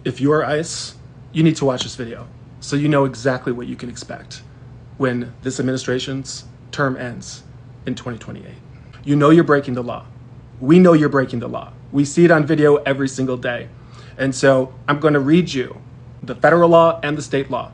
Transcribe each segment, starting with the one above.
If you are ICE, you need to watch this video so you know exactly what you can expect when this administration's term ends in 2028. You know you're breaking the law. We know you're breaking the law. We see it on video every single day. And so I'm going to read you the federal law and the state law,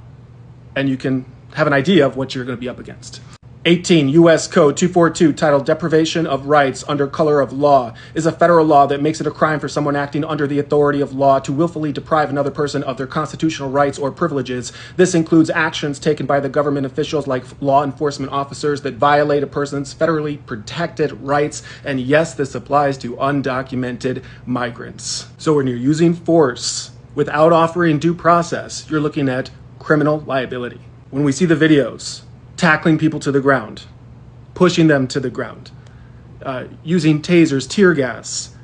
and you can have an idea of what you're going to be up against. 18 U.S. Code 242, titled Deprivation of Rights Under Color of Law, is a federal law that makes it a crime for someone acting under the authority of law to willfully deprive another person of their constitutional rights or privileges. This includes actions taken by the government officials like law enforcement officers that violate a person's federally protected rights. And yes, this applies to undocumented migrants. So when you're using force without offering due process, you're looking at criminal liability. When we see the videos, tackling people to the ground, pushing them to the ground, using tasers, tear gas.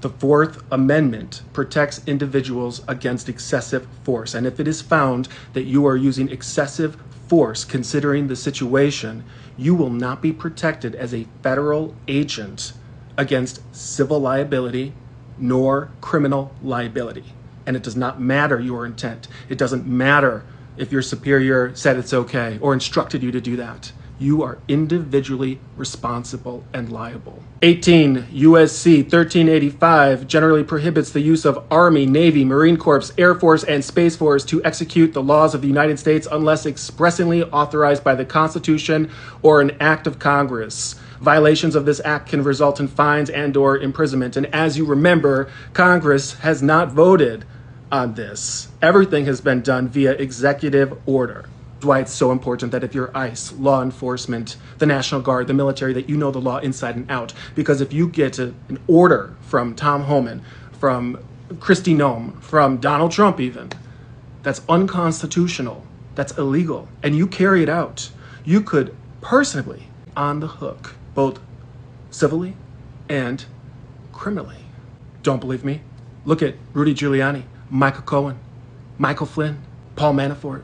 The Fourth Amendment protects individuals against excessive force. And if it is found that you are using excessive force, considering the situation, you will not be protected as a federal agent against civil liability nor criminal liability. And it does not matter your intent. It doesn't matter if your superior said it's okay or instructed you to do that. You are individually responsible and liable. 18 U.S.C. 1385 generally prohibits the use of Army, Navy, Marine Corps, Air Force, and Space Force to execute the laws of the United States unless expressly authorized by the Constitution or an act of Congress. Violations of this act can result in fines and/or imprisonment. And as you remember, Congress has not voted on this. Everything has been done via executive order. That's why it's so important that if you're ICE, law enforcement, the National Guard, the military, that you know the law inside and out. Because if you get an order from Tom Homan, from Kristi Noem, from Donald Trump even, that's unconstitutional, that's illegal, and you carry it out, you could personally on the hook, both civilly and criminally. Don't believe me? Look at Rudy Giuliani, Michael Cohen, Michael Flynn, Paul Manafort,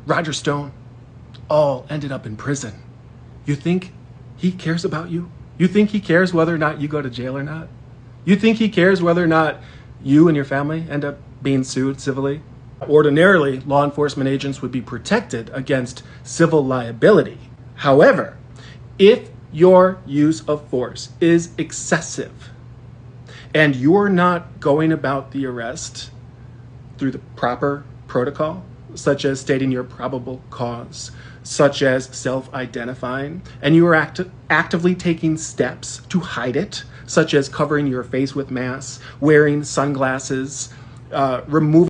Roger Stone, all ended up in prison. You think he cares about you? You think he cares whether or not you go to jail or not? You think he cares whether or not you and your family end up being sued civilly? Ordinarily, law enforcement agents would be protected against civil liability. However, if your use of force is excessive and you're not going about the arrest through the proper protocol, such as stating your probable cause, such as self-identifying, and you are actively taking steps to hide it, such as covering your face with masks, wearing sunglasses, removing